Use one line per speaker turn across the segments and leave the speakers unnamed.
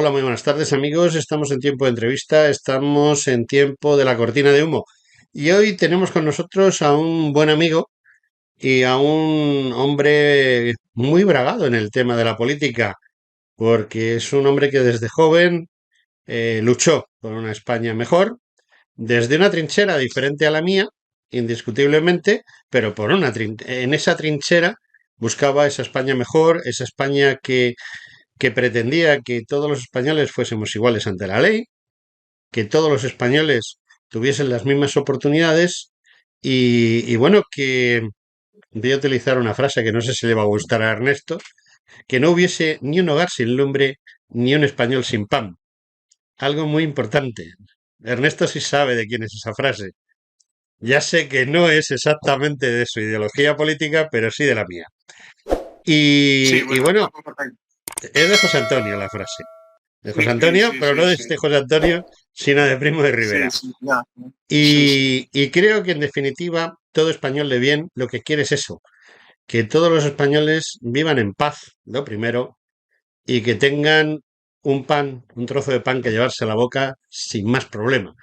Hola, muy buenas tardes amigos. Estamos en tiempo de entrevista, estamos en tiempo de la cortina de humo. Y hoy tenemos con nosotros a un buen amigo y a un hombre muy bragado en el tema de la política, porque es un hombre que desde joven luchó por una España mejor, desde una trinchera diferente a la mía, indiscutiblemente, pero en esa trinchera buscaba esa España mejor, esa España que pretendía que todos los españoles fuésemos iguales ante la ley, que todos los españoles tuviesen las mismas oportunidades y bueno, que voy a utilizar una frase que no sé si le va a gustar a Ernesto, que no hubiese ni un hogar sin lumbre, ni un español sin pan. Algo muy importante. Ernesto sí sabe de quién es esa frase. Ya sé que no es exactamente de su ideología política, pero sí de la mía.
Sí,
Y
bueno,
bueno,
algo por ahí.
es de José Antonio la frase. De José
Sí,
Antonio,
sí,
pero no
sí,
de
sí.
este José Antonio, sino de Primo de
Sí,
Rivera.
sí, ya. Sí, sí.
Y creo que en definitiva todo español de bien lo que quiere es eso, que todos los españoles vivan en paz, lo primero, y que tengan un pan, un trozo de pan que llevarse a la boca sin más problema,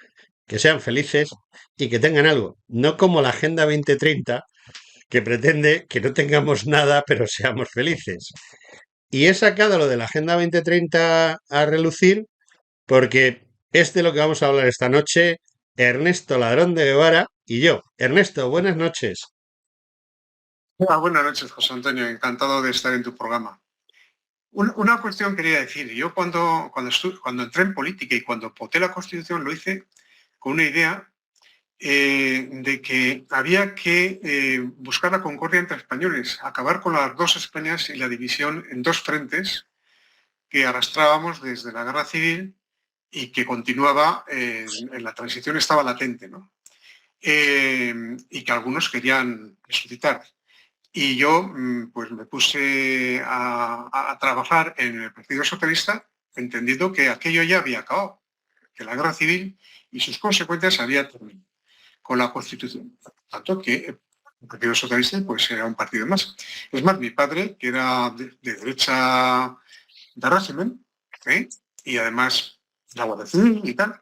que sean felices y que tengan algo, no como la Agenda 2030 que pretende que no tengamos nada pero seamos felices. Y he sacado lo de la Agenda 2030 a relucir porque es de lo que vamos a hablar esta noche, Ernesto Ladrón de Guevara y yo. Ernesto, buenas noches.
Buenas noches, José Antonio. Encantado de estar en tu programa. Una cuestión quería decir. Yo cuando entré en política y cuando voté la Constitución lo hice con una idea de que había que buscar la concordia entre españoles, acabar con las dos Españas y la división en dos frentes que arrastrábamos desde la Guerra Civil y que continuaba en la transición, estaba latente, ¿no? Y que algunos querían resucitar. Y yo pues me puse a trabajar en el Partido Socialista entendiendo que aquello ya había acabado, que la guerra civil y sus consecuencias había terminado con la Constitución. Tanto que el Partido Socialista pues era un partido más. Es más, mi padre, que era de derecha de régimen, ¿eh? Y además de la Guardia Civil y tal,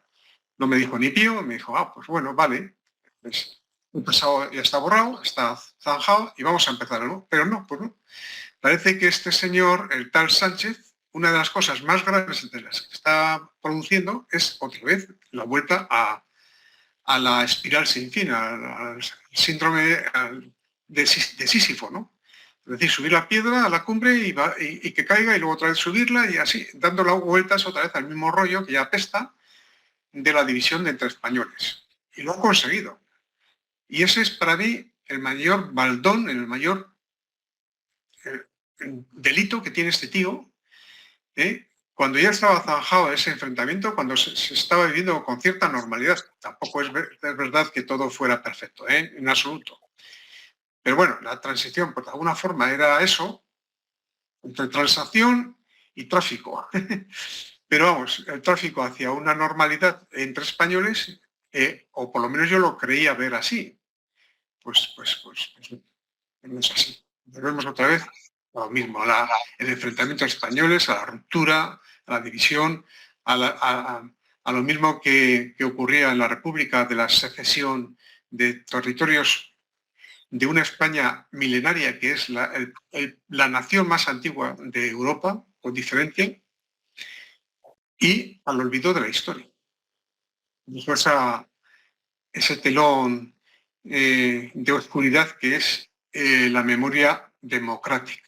no me dijo ni pío, me dijo, pues bueno, vale, pues, el pasado ya está borrado, está zanjado y vamos a empezar, ¿no? Pero no, pues no. Parece que este señor, el tal Sánchez, una de las cosas más graves de las que está produciendo es otra vez la vuelta a la espiral sin fin, al síndrome de Sísifo, ¿no? Es decir, subir la piedra a la cumbre y que caiga y luego otra vez subirla y así, dando las vueltas otra vez al mismo rollo que ya apesta de la división de entre españoles. Y lo ha conseguido. Y ese es para mí el mayor baldón, el mayor eh, delito que tiene este tío. Cuando ya estaba zanjado ese enfrentamiento, cuando se estaba viviendo con cierta normalidad, tampoco es verdad que todo fuera perfecto, en absoluto. Pero bueno, la transición, pues de alguna forma era eso, entre transacción y tráfico. Pero vamos, el tráfico hacia una normalidad entre españoles, o por lo menos yo lo creía ver así, pues no es así. Volvemos otra vez a lo mismo, el enfrentamiento a españoles, a la ruptura, a la división, a lo mismo que ocurría en la República de la secesión de territorios de una España milenaria que es la nación más antigua de Europa, con diferencia, y al olvido de la historia. Dejó ese telón de oscuridad que es la memoria democrática,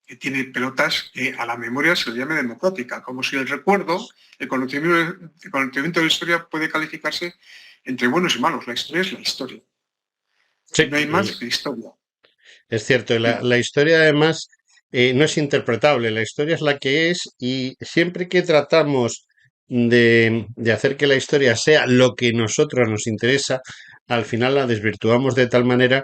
que tiene pelotas que a la memoria se le llame democrática, como si el recuerdo, el conocimiento de la historia puede calificarse entre buenos y malos. La historia es la historia. Y
Sí,
no hay más que historia.
es cierto. La historia además no es interpretable, la historia es la que es y siempre que tratamos de hacer que la historia sea lo que nosotros nos interesa, al final la desvirtuamos de tal manera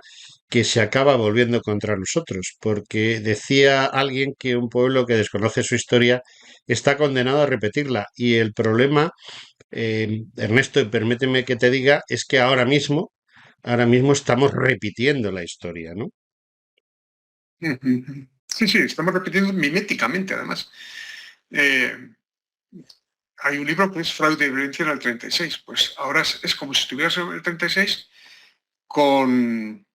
que se acaba volviendo contra nosotros, porque decía alguien que un pueblo que desconoce su historia está condenado a repetirla y el problema, Ernesto, y permíteme que te diga, es que ahora mismo estamos repitiendo la historia, ¿no?
Sí, sí, estamos repitiendo miméticamente, además. Eh, hay un libro que es Fraude y violencia en el 36. Pues ahora es como si estuvieras en el 36 con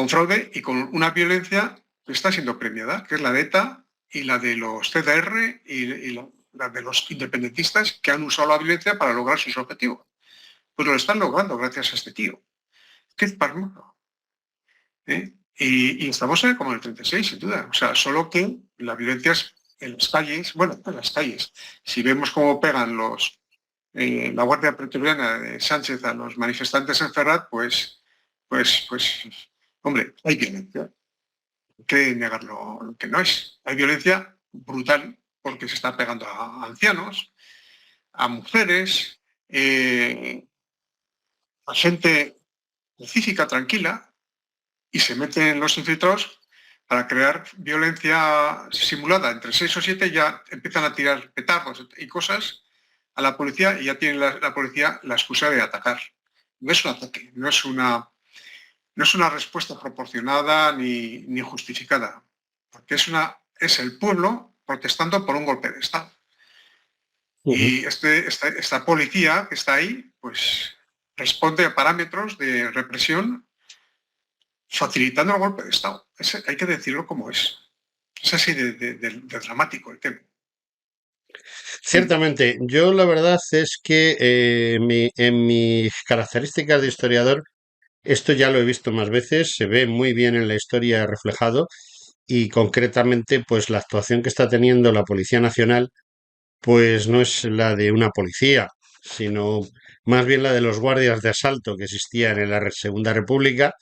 fraude y con una violencia que está siendo premiada, que es la de ETA y la de los CDR y la de los independentistas que han usado la violencia para lograr sus objetivos. Pues lo están logrando gracias a este tío. Qué parmoso. Y estamos como en el 36, sin duda. O sea, solo que la violencia es en las calles, bueno, en las calles. Si vemos cómo pegan la Guardia Pretoriana de Sánchez a los manifestantes en Ferrat, pues, hombre, hay violencia. Hay que negar lo que no es. Hay violencia brutal porque se está pegando a ancianos, a mujeres, a gente pacífica, tranquila, y se meten los infiltrados para crear violencia simulada. Entre 6 o 7 ya empiezan a tirar petardos y cosas a la policía y ya tiene la policía la excusa de atacar. No es un ataque, no es una respuesta proporcionada ni justificada, porque es el pueblo protestando por un golpe de Estado. Y esta policía que está ahí, pues responde a parámetros de represión facilitando el golpe de Estado. Hay que decirlo como es. Es así de dramático el tema.
Ciertamente, yo la verdad es que en mis características de historiador, esto ya lo he visto más veces, se ve muy bien en la historia reflejado y concretamente pues la actuación que está teniendo la Policía Nacional pues no es la de una policía, sino más bien la de los guardias de asalto que existían en la Segunda República,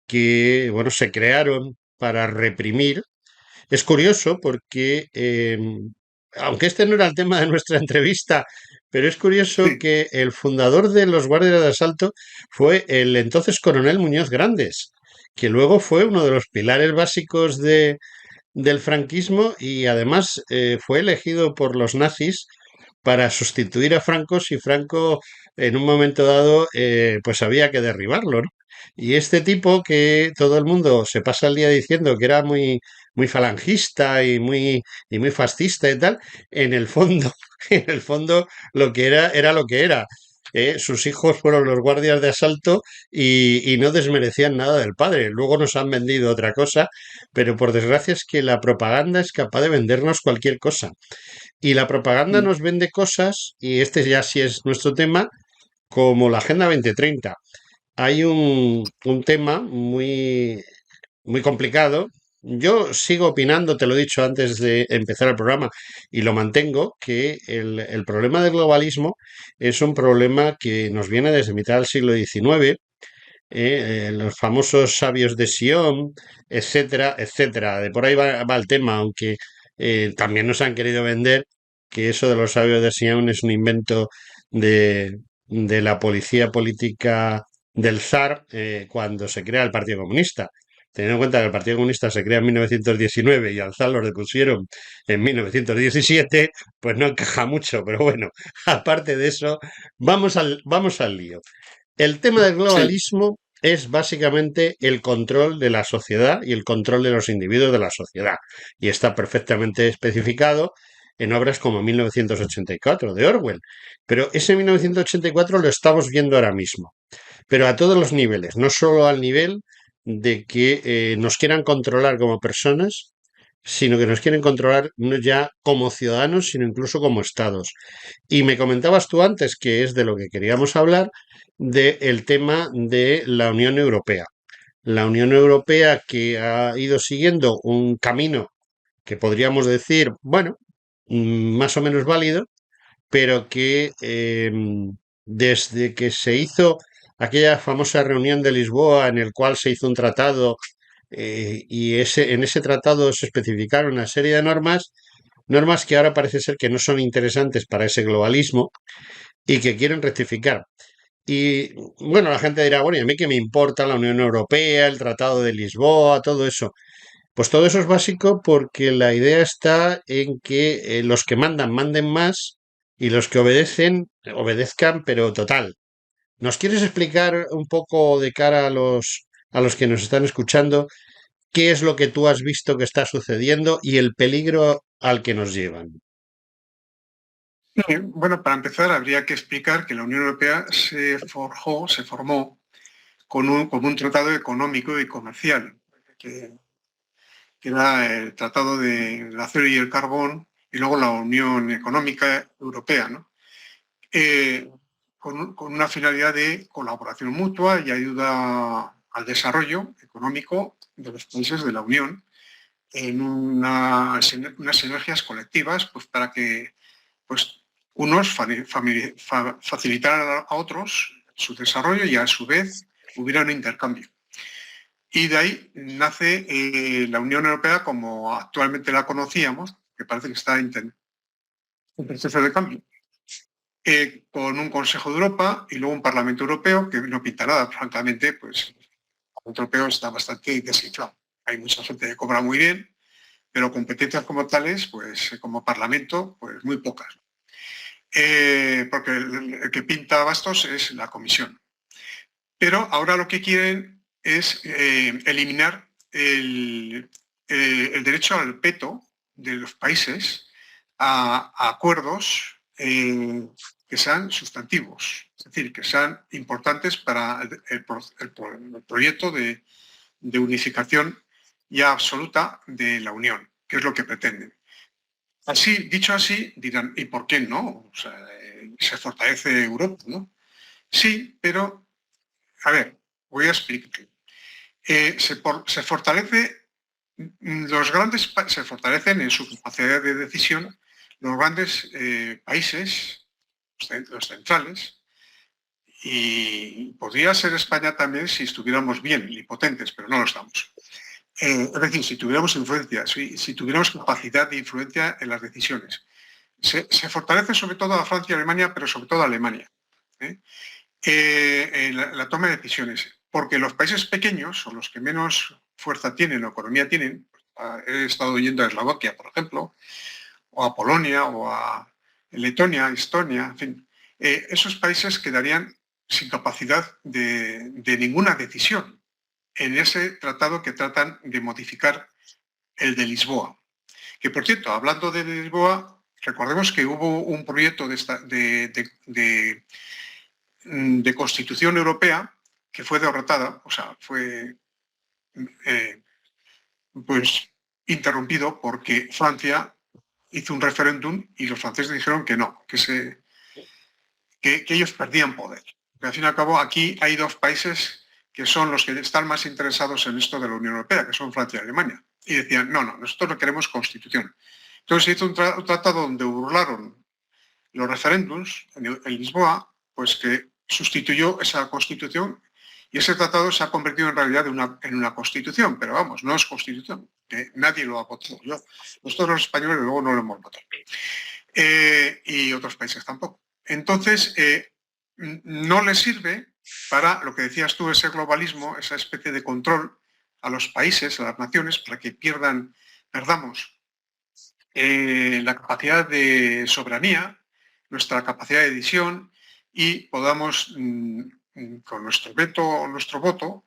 que bueno, se crearon para reprimir. Es curioso porque, aunque este no era el tema de nuestra entrevista, pero es curioso
Sí,
que el fundador de los guardias de asalto fue el entonces coronel Muñoz Grandes, que luego fue uno de los pilares básicos del franquismo y además fue elegido por los nazis para sustituir a Franco si Franco en un momento dado pues había que derribarlo, ¿no? Y este tipo que todo el mundo se pasa el día diciendo que era muy falangista y muy fascista y tal, en el fondo, en el fondo lo que era lo que era. Sus hijos fueron los guardias de asalto y no desmerecían nada del padre. Luego nos han vendido otra cosa, pero por desgracia es que la propaganda es capaz de vendernos cualquier cosa. Y la propaganda nos vende cosas, y este ya sí es nuestro tema, como la Agenda 2030. Hay un tema muy complicado. Yo sigo opinando, te lo he dicho antes de empezar el programa, y lo mantengo, que el problema del globalismo es un problema que nos viene desde mitad del siglo XIX, los famosos sabios de Sion, etcétera, etcétera. De por ahí va el tema, aunque también nos han querido vender que eso de los sabios de Sion es un invento de la policía política del zar cuando se crea el Partido Comunista. Teniendo en cuenta que el Partido Comunista se crea en 1919 y al zar lo depusieron en 1917, pues no encaja mucho, pero bueno, aparte de eso, vamos al lío. El tema del
sí.
globalismo es básicamente el control de la sociedad y el control de los individuos de la sociedad. Y está perfectamente especificado en obras como 1984 de Orwell. Pero ese 1984 lo estamos viendo ahora mismo, pero a todos los niveles, no solo al nivel de que nos quieran controlar como personas, sino que nos quieren controlar no ya como ciudadanos, sino incluso como estados. Y me comentabas tú antes, que es de lo que queríamos hablar, del tema de la Unión Europea. La Unión Europea que ha ido siguiendo un camino que podríamos decir, bueno, más o menos válido, pero que desde que se hizo aquella famosa reunión de Lisboa en el cual se hizo un tratado y en ese tratado se especificaron una serie de normas que ahora parece ser que no son interesantes para ese globalismo y que quieren rectificar. Y bueno, la gente dirá, bueno, ¿y a mí qué me importa la Unión Europea, el Tratado de Lisboa, todo eso? Pues todo eso es básico porque la idea está en que los que mandan manden más y los que obedecen obedezcan, pero total. ¿Nos quieres explicar un poco de cara a los que nos están escuchando qué es lo que tú has visto que está sucediendo y el peligro al que nos llevan?
Bueno, para empezar habría que explicar que la Unión Europea se formó con un tratado económico y comercial, que, que era el Tratado del Acero y el Carbón y luego la Unión Económica Europea, ¿no? Eh, con una finalidad de colaboración mutua y ayuda al desarrollo económico de los países de la Unión en unas sinergias colectivas, pues para que pues, unos facilitaran a otros su desarrollo y a su vez hubiera un intercambio. Y de ahí nace la Unión Europea como actualmente la conocíamos, que parece que está en proceso de cambio, con un Consejo de Europa y luego un Parlamento Europeo que no pinta nada, francamente, pues el Parlamento Europeo está bastante desinflado. Hay mucha gente que cobra muy bien, pero competencias como tales, pues como Parlamento, pues muy pocas. Porque el que pinta bastos es la Comisión. Pero ahora lo que quieren es eliminar el derecho al veto de los países a acuerdos que sean sustantivos, es decir, que sean importantes para el proyecto de unificación ya absoluta de la Unión, que es lo que pretenden. Así, dicho así, dirán, ¿y por qué no? O sea, se fortalece Europa, ¿no? Sí, pero, a ver, voy a explicar. Se fortalece, se fortalecen en su capacidad de decisión los grandes países, los centrales, y podría ser España también si estuviéramos bien y potentes, pero no lo estamos. Es decir, si tuviéramos influencia, si tuviéramos capacidad de influencia en las decisiones. Se fortalece sobre todo a Francia y Alemania, pero sobre todo a Alemania. En la toma de decisiones, porque los países pequeños son los que menos fuerza tienen o economía tienen. He estado yendo a Eslovaquia, por ejemplo, o a Polonia, o a Letonia, Estonia, en fin. Esos países quedarían sin capacidad de ninguna decisión en ese tratado que tratan de modificar, el de Lisboa. Que, por cierto, hablando de Lisboa, recordemos que hubo un proyecto de Constitución Europea que fue derrotada, o sea, fue eh, pues interrumpido porque Francia hizo un referéndum y los franceses dijeron que no, que ellos perdían poder. Pero al fin y al cabo, aquí hay dos países que son los que están más interesados en esto de la Unión Europea, que son Francia y Alemania. Y decían, no, nosotros no queremos constitución. Entonces se hizo un tratado donde burlaron los referéndums en Lisboa, pues que sustituyó esa constitución y ese tratado se ha convertido en realidad en una constitución, pero vamos, no es constitución, que nadie lo ha votado. Nosotros los españoles luego no lo hemos votado. Y otros países tampoco. Entonces, no le sirve para lo que decías tú, ese globalismo, esa especie de control a los países, a las naciones, para que perdamos la capacidad de soberanía, nuestra capacidad de decisión y podamos, con nuestro veto o nuestro voto,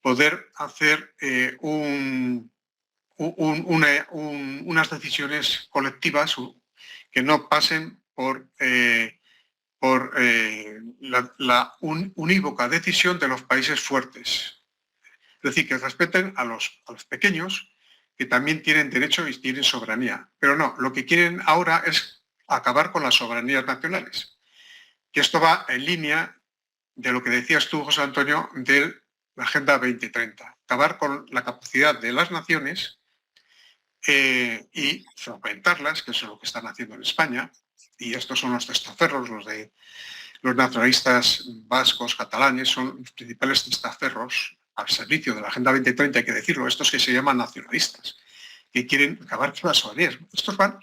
poder hacer unas decisiones colectivas que no pasen por la unívoca decisión de los países fuertes. Es decir, que respeten a los pequeños, que también tienen derecho y tienen soberanía. Pero no, lo que quieren ahora es acabar con las soberanías nacionales. Y esto va en línea de lo que decías tú, José Antonio, de la Agenda 2030. Acabar con la capacidad de las naciones y fragmentarlas, que es lo que están haciendo en España. Y estos son los testaferros, los nacionalistas vascos, catalanes, son los principales testaferros al servicio de la Agenda 2030, hay que decirlo, estos que se llaman nacionalistas, que quieren acabar con las soberanías. Estos van,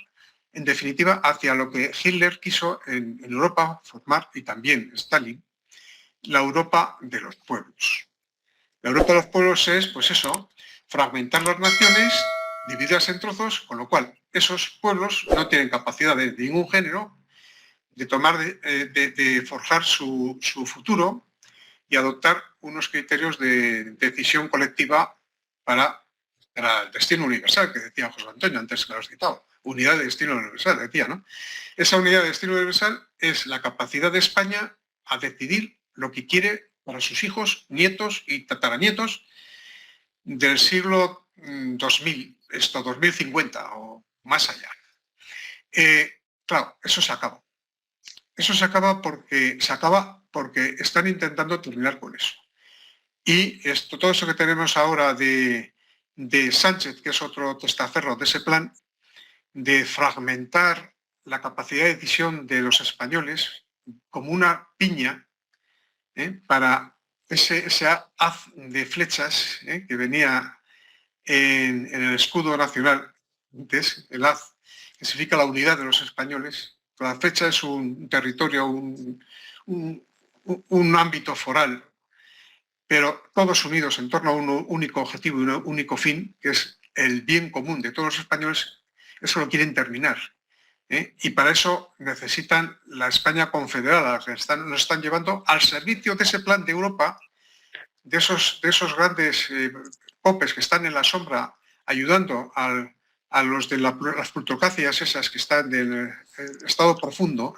en definitiva, hacia lo que Hitler quiso en Europa formar, y también Stalin, la Europa de los pueblos. La Europa de los pueblos es, pues eso, fragmentar las naciones, dividirlas en trozos, con lo cual esos pueblos no tienen capacidad de ningún género de forjar su futuro y adoptar unos criterios de decisión colectiva para Era el destino universal que decía José Antonio antes que lo has citado. Unidad de destino universal, decía, ¿no? Esa unidad de destino universal es la capacidad de España a decidir lo que quiere para sus hijos, nietos y tataranietos del siglo 2000, 2050 o más allá. Claro, eso se acaba. Eso se acaba porque están intentando terminar con eso. Y todo eso que tenemos ahora de Sánchez, que es otro testaferro de ese plan, de fragmentar la capacidad de decisión de los españoles como una piña para ese haz de flechas que venía en el escudo nacional, antes, el haz, que significa la unidad de los españoles. La flecha es un territorio, un ámbito foral, pero todos unidos en torno a un único objetivo y un único fin, que es el bien común de todos los españoles. Eso lo quieren terminar. Y para eso necesitan la España confederada, que nos están llevando al servicio de ese plan de Europa, de esos grandes popes que están en la sombra ayudando a los de las plutocracias esas que están del estado profundo,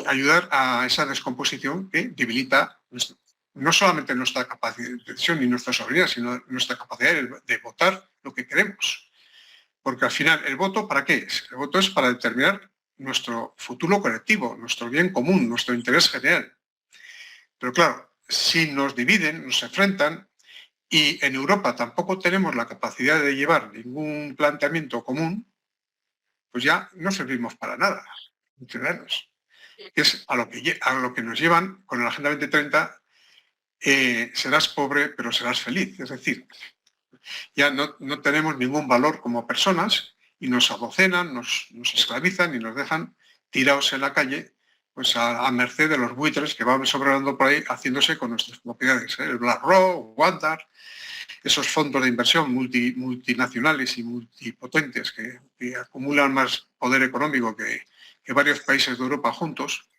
ayudar a esa descomposición que debilita no solamente nuestra capacidad de decisión y nuestra soberanía, sino nuestra capacidad de votar lo que queremos. Porque al final, ¿el voto para qué es? El voto es para determinar nuestro futuro colectivo, nuestro bien común, nuestro interés general. Pero claro, si nos dividen, nos enfrentan, y en Europa tampoco tenemos la capacidad de llevar ningún planteamiento común, pues ya no servimos para nada, ciudadanos. Es a lo que nos llevan con la Agenda 2030, serás pobre pero serás feliz. Es decir, ya no tenemos ningún valor como personas y nos abocenan, nos esclavizan y nos dejan tirados en la calle, pues a merced de los buitres que van sobrando por ahí haciéndose con nuestras propiedades. El BlackRock, Wandar, esos fondos de inversión multinacionales y multipotentes que acumulan más poder económico que varios países de Europa juntos,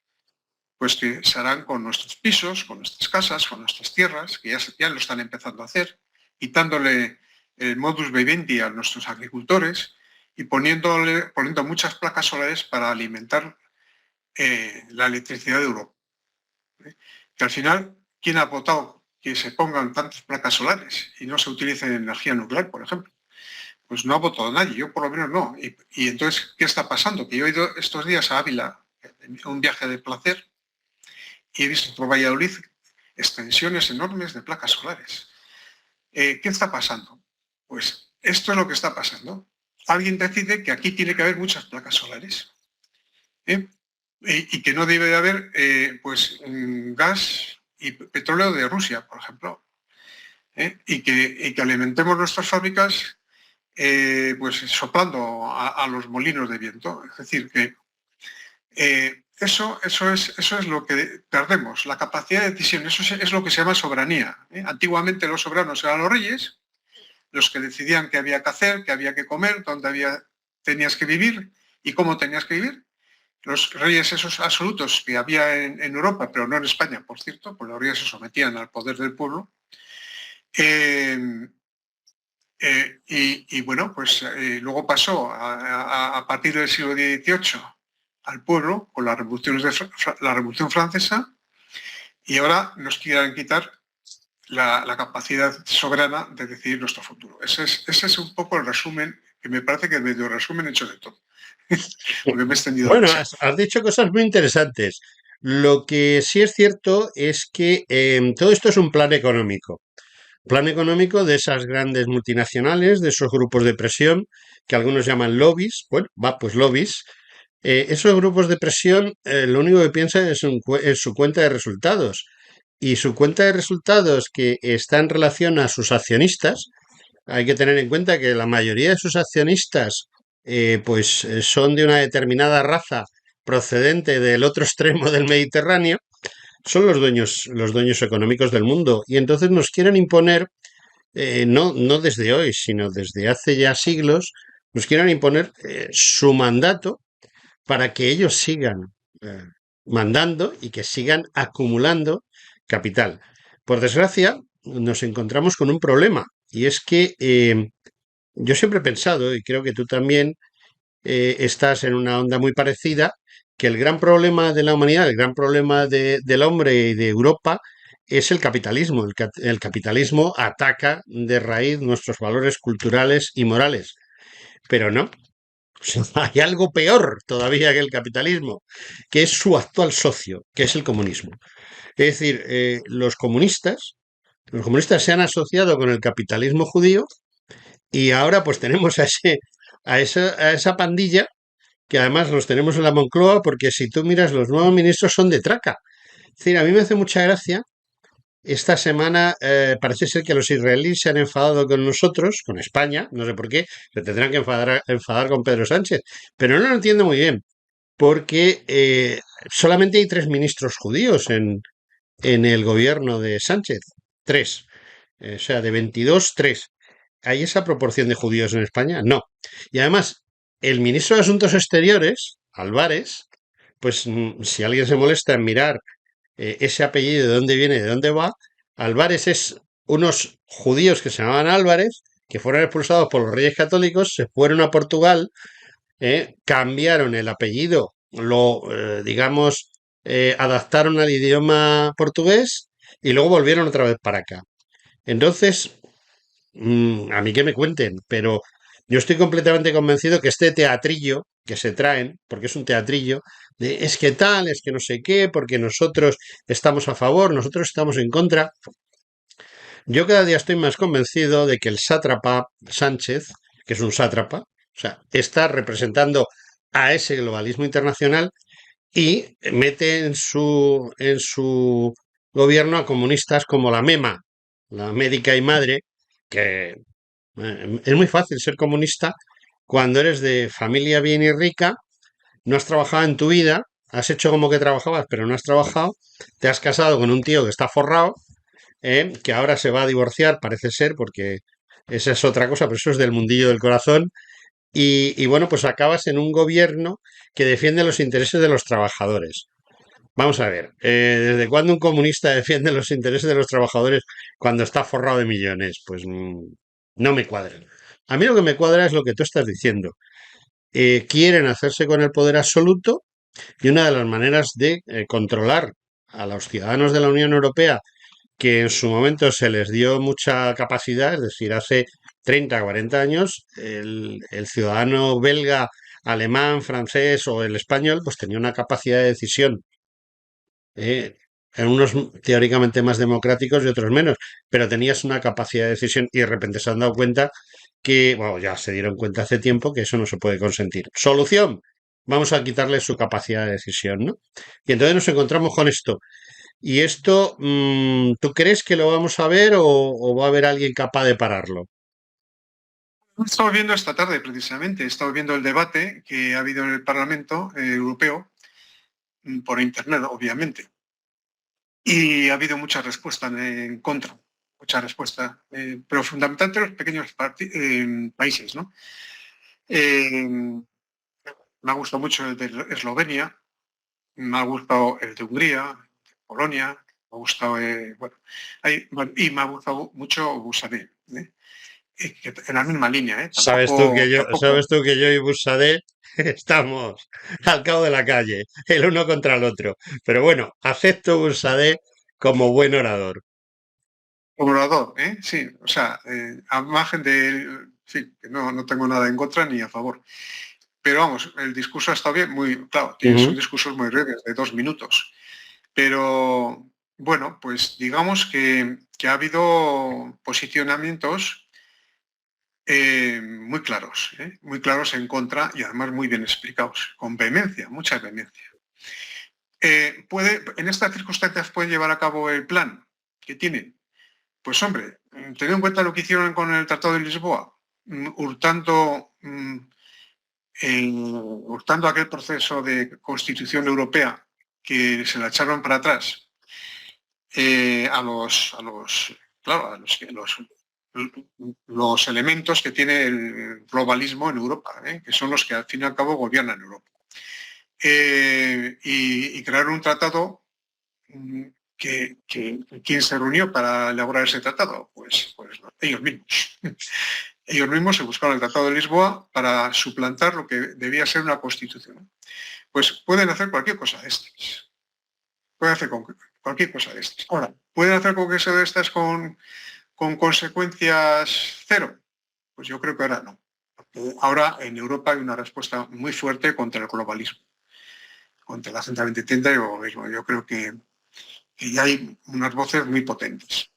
pues que se harán con nuestros pisos, con nuestras casas, con nuestras tierras, que ya lo están empezando a hacer, quitándole el modus vivendi a nuestros agricultores y poniendo muchas placas solares para alimentar la electricidad de Europa. Que al final, ¿quién ha votado que se pongan tantas placas solares y no se utilice energía nuclear, por ejemplo? Pues no ha votado nadie, yo por lo menos no. Y entonces, ¿qué está pasando? Que yo he ido estos días a Ávila, un viaje de placer, y he visto por Valladolid extensiones enormes de placas solares. ¿Qué está pasando? Pues esto es lo que está pasando. Alguien decide que aquí tiene que haber muchas placas solares y que no debe de haber gas y petróleo de Rusia, por ejemplo, y que alimentemos nuestras fábricas pues soplando a los molinos de viento. Es decir, que eso es lo que perdemos, la capacidad de decisión. Eso es lo que se llama soberanía. Antiguamente los soberanos eran los reyes, los que decidían qué había que hacer, qué había que comer, dónde tenías que vivir y cómo tenías que vivir. Los reyes esos absolutos que había en Europa, pero no en España, por cierto, pues los reyes se sometían al poder del pueblo. Y bueno, pues luego pasó a partir del siglo XVIII al pueblo con la Revolución Francesa, y ahora nos quieren quitar la capacidad soberana de decidir nuestro futuro. Ese es un poco el resumen, que me parece que el medio resumen hecho de todo. Porque me he extendido
Bueno,
demasiado.
has dicho cosas muy interesantes. Lo que sí es cierto es que todo esto es un plan económico. Plan económico de esas grandes multinacionales, de esos grupos de presión, que algunos llaman lobbies. Bueno, pues lobbies. Esos grupos de presión lo único que piensan es en su cuenta de resultados. Y su cuenta de resultados que está en relación a sus accionistas, hay que tener en cuenta que la mayoría de sus accionistas son de una determinada raza procedente del otro extremo del Mediterráneo, son los dueños económicos del mundo. Y entonces nos quieren imponer, no desde hoy, sino desde hace ya siglos, nos quieren imponer su mandato para que ellos sigan eh, mandando y que sigan acumulando capital. Por desgracia, nos encontramos con un problema y es que yo siempre he pensado, y creo que tú también estás en una onda muy parecida, que el gran problema de la humanidad, el gran problema del hombre y de Europa es el capitalismo. El capitalismo ataca de raíz nuestros valores culturales y morales, pero no. O sea, hay algo peor todavía que el capitalismo, que es su actual socio, que es el comunismo. Es decir, los comunistas se han asociado con el capitalismo judío y ahora pues tenemos a esa pandilla que además los tenemos en la Moncloa porque si tú miras los nuevos ministros son de traca. Es decir, a mí me hace mucha gracia. Esta semana parece ser que los israelíes se han enfadado con nosotros, con España, no sé por qué, se tendrán que enfadar con Pedro Sánchez, pero no lo entiendo muy bien, porque solamente hay tres ministros judíos en el gobierno de Sánchez. Tres. O sea, de 22, tres. ¿Hay esa proporción de judíos en España? No. Y además, el ministro de Asuntos Exteriores, Álvarez, pues si alguien se molesta en mirar ese apellido de dónde viene, de dónde va, Álvarez es unos judíos que se llamaban Álvarez, que fueron expulsados por los reyes católicos, se fueron a Portugal, cambiaron el apellido, digamos, adaptaron al idioma portugués y luego volvieron otra vez para acá. Entonces, a mí que me cuenten, pero yo estoy completamente convencido que este teatrillo que se traen, porque es un teatrillo, de es que tal, es que no sé qué, porque nosotros estamos a favor, nosotros estamos en contra. Yo cada día estoy más convencido de que el sátrapa Sánchez, que es un sátrapa, o sea, está representando a ese globalismo internacional y mete en su gobierno a comunistas como la MEMA, la médica y madre, que es muy fácil ser comunista cuando eres de familia bien y rica, no has trabajado en tu vida, has hecho como que trabajabas, pero no has trabajado, te has casado con un tío que está forrado, que ahora se va a divorciar, parece ser, porque esa es otra cosa, pero eso es del mundillo del corazón, y bueno, pues acabas en un gobierno que defiende los intereses de los trabajadores. Vamos a ver, ¿desde cuándo un comunista defiende los intereses de los trabajadores cuando está forrado de millones? Pues no me cuadra. A mí lo que me cuadra es lo que tú estás diciendo. Quieren hacerse con el poder absoluto y una de las maneras de controlar a los ciudadanos de la Unión Europea, que en su momento se les dio mucha capacidad, es decir, hace 30, 40 años, el ciudadano belga, alemán, francés o el español, pues tenía una capacidad de decisión en unos teóricamente más democráticos y otros menos, pero tenías una capacidad de decisión y de repente se han dado cuenta que, bueno, ya se dieron cuenta hace tiempo que eso no se puede consentir. Solución, vamos a quitarle su capacidad de decisión, ¿no? Y entonces nos encontramos con esto. ¿Y esto, tú crees que lo vamos a ver o va a haber alguien capaz de pararlo?
He estado viendo esta tarde, precisamente, he estado viendo el debate que ha habido en el Parlamento Europeo, por Internet, obviamente, y ha habido mucha respuesta en contra, mucha respuesta, pero fundamentalmente los pequeños países, ¿no? Eh, Me ha gustado mucho el de Eslovenia, me ha gustado el de Hungría, Polonia, me ha gustado, bueno, bueno, y me ha gustado mucho Busadé, ¿eh? En la misma línea, ¿eh?
Sabes
Tampoco.
tú que yo y Busadé estamos al cabo de la calle, el uno contra el otro. Pero bueno, acepto Busadé como buen orador.
Orador, ¿eh? Sí, o sea, a margen de, sí, que no tengo nada en contra ni a favor. Pero vamos, el discurso ha estado bien, muy, claro, son
Ujú.
discursos muy breves, de 2 minutos. Pero bueno, pues digamos que ha habido posicionamientos muy claros en contra y además muy bien explicados, con vehemencia, mucha vehemencia. En estas circunstancias pueden llevar a cabo el plan que tienen. Pues hombre, teniendo en cuenta lo que hicieron con el Tratado de Lisboa, hurtando aquel proceso de constitución europea que se la echaron para atrás claro, los elementos que tiene el globalismo en Europa, que son los que al fin y al cabo gobiernan Europa. Y crear un tratado ¿quién se reunió para elaborar ese tratado? Pues ellos mismos. Ellos mismos se buscaron el Tratado de Lisboa para suplantar lo que debía ser una constitución. Pues pueden hacer cualquier cosa de estas. Pueden hacer cualquier cosa de estas. Ahora, ¿pueden hacer cualquier cosa de estas con consecuencias cero? Pues yo creo que ahora no. Porque ahora en Europa hay una respuesta muy fuerte contra el globalismo, contra la Agenda 2030 y el globalismo. Yo creo que ya hay unas voces muy potentes.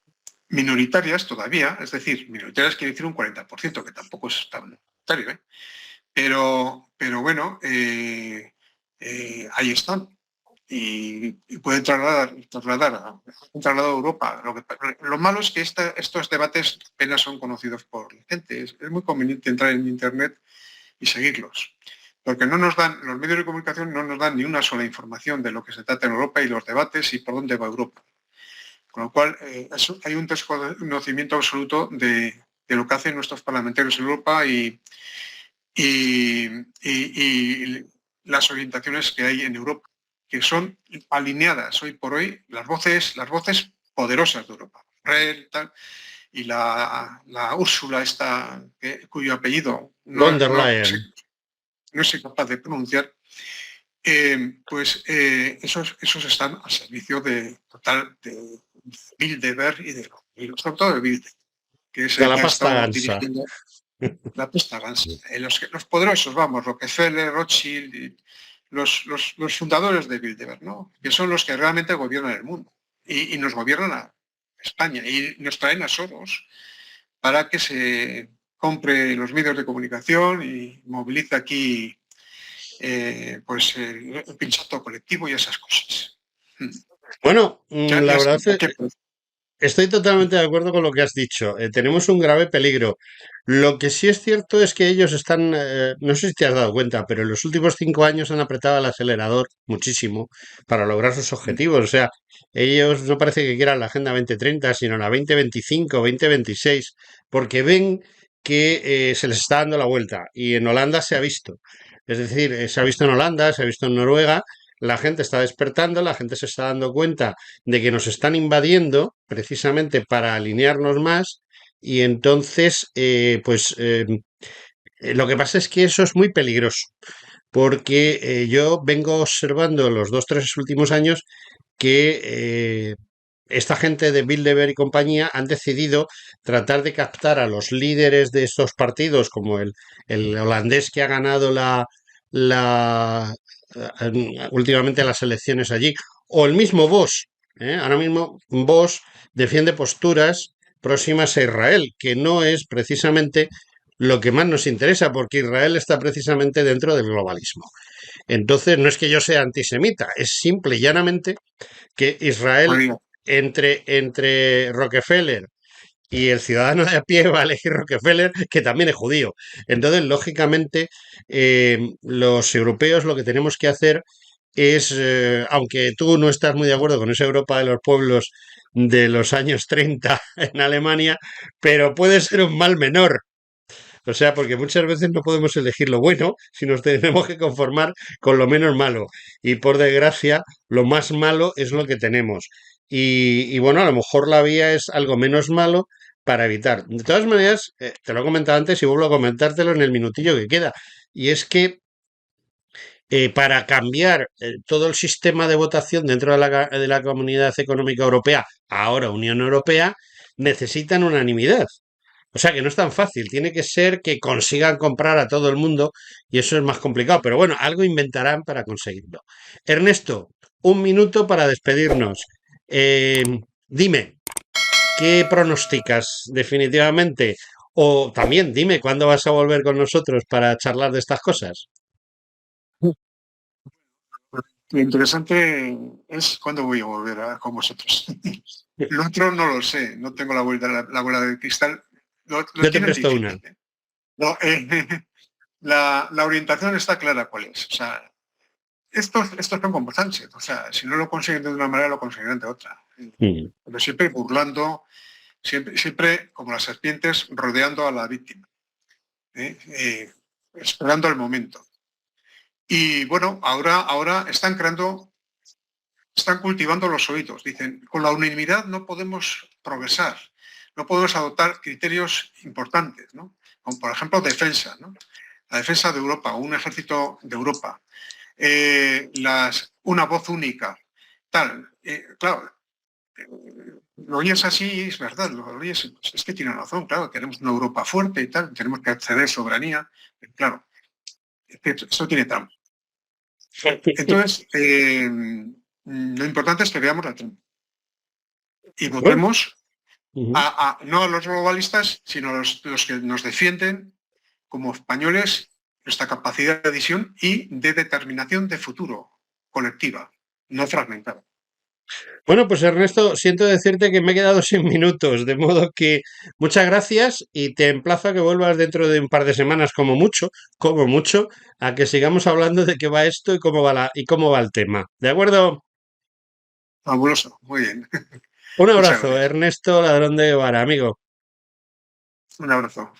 Minoritarias todavía, es decir, minoritarias quiere decir un 40%, que tampoco es tan minoritario, ¿eh? Pero bueno, ahí están. Y pueden trasladar a Europa. Lo malo es que estos debates apenas son conocidos por la gente. Es muy conveniente entrar en Internet y seguirlos. Porque no nos dan, los medios de comunicación no nos dan ni una sola información de lo que se trata en Europa y los debates y por dónde va Europa. Con lo cual, hay un desconocimiento absoluto de lo que hacen nuestros parlamentarios en Europa y las orientaciones que hay en Europa, que son alineadas hoy por hoy las voces poderosas de Europa. Y la Úrsula esta, cuyo apellido
Von der Leyen.
no soy capaz de pronunciar, esos están al servicio de Bilderberg y sobre todo de Bilderberg, que es el
De la
que ha
pasta
estado
gansa.
dirigiendo la pasta gansa. Los poderosos, vamos, Rockefeller, Rothschild, los fundadores de Bilderberg, ¿no? Que son los que realmente gobiernan el mundo y nos gobiernan a España y nos traen a Soros para que se compre los medios de comunicación y movilice aquí el pinchazo colectivo y esas cosas.
Bueno, la verdad es que
Pues,
estoy totalmente de acuerdo con lo que has dicho. Tenemos un grave peligro. Lo que sí es cierto es que ellos están, no sé si te has dado cuenta, pero en los últimos 5 años han apretado el acelerador muchísimo para lograr sus objetivos. O sea, ellos no parece que quieran la Agenda 2030, sino la 2025, 2026, porque ven que se les está dando la vuelta. Y en Holanda se ha visto. Es decir, se ha visto en Holanda, se ha visto en Noruega. La gente está despertando, la gente se está dando cuenta de que nos están invadiendo precisamente para alinearnos más y entonces lo que pasa es que eso es muy peligroso porque yo vengo observando los 2, 3 últimos años que esta gente de Bilderberg y compañía han decidido tratar de captar a los líderes de estos partidos, como el holandés que ha ganado últimamente las elecciones allí, o el mismo Vox. Ahora mismo Vox defiende posturas próximas a Israel, que no es precisamente lo que más nos interesa, porque Israel está precisamente dentro del globalismo. Entonces, no es que yo sea antisemita, es simple y llanamente que Israel, entre Rockefeller y el ciudadano de a pie va a elegir Rockefeller, que también es judío. Entonces, lógicamente, los europeos lo que tenemos que hacer es, aunque tú no estás muy de acuerdo con esa Europa de los pueblos de los años 30 en Alemania, pero puede ser un mal menor. O sea, porque muchas veces no podemos elegir lo bueno, sino nos tenemos que conformar con lo menos malo. Y por desgracia, lo más malo es lo que tenemos. Y bueno, a lo mejor la vía es algo menos malo para evitar. De todas maneras, te lo he comentado antes y vuelvo a comentártelo en el minutillo que queda. Y es que para cambiar todo el sistema de votación dentro de la Comunidad Económica Europea, ahora Unión Europea, necesitan unanimidad. O sea que no es tan fácil, tiene que ser que consigan comprar a todo el mundo y eso es más complicado, pero bueno, algo inventarán para conseguirlo. Ernesto, un minuto para despedirnos. Eh, Dime, ¿qué pronosticas definitivamente? O también dime cuándo vas a volver con nosotros para charlar de estas cosas.
lo interesante es cuándo voy a volver con vosotros. Lo otro no lo sé, no tengo la bola de cristal. Lo
Yo te
tienen
presto una.
difícil. No, la orientación está clara cuál es. O sea, estos son como Sánchez. O sea, si no lo consiguen de una manera, lo conseguirán de otra.
Mm.
Pero siempre burlando, siempre como las serpientes, rodeando a la víctima, esperando el momento. Y bueno, ahora están creando están cultivando los oídos. Dicen, con la unanimidad no podemos progresar, no podemos adoptar criterios importantes, ¿no? Como por ejemplo defensa, ¿no? La defensa de Europa, un ejército de Europa, una voz única, tal. Claro, lo oyes así, es verdad, lo oyes, pues es que tiene razón, claro, queremos una Europa fuerte y tal, tenemos que acceder a soberanía, claro, eso tiene trampa. Entonces, lo importante es que veamos la trampa y
Bueno,
votemos
ujú.
no a los globalistas, sino a los que nos defienden como españoles nuestra capacidad de visión y de determinación de futuro colectiva, no fragmentada.
Bueno, pues Ernesto, siento decirte que me he quedado sin minutos, de modo que muchas gracias y te emplazo a que vuelvas dentro de un par de semanas como mucho, a que sigamos hablando de qué va esto y cómo va el tema. ¿De acuerdo?
Fabuloso, muy bien.
Un
Muchas
abrazo,
gracias.
Ernesto Ladrón de Guevara, amigo.
Un abrazo.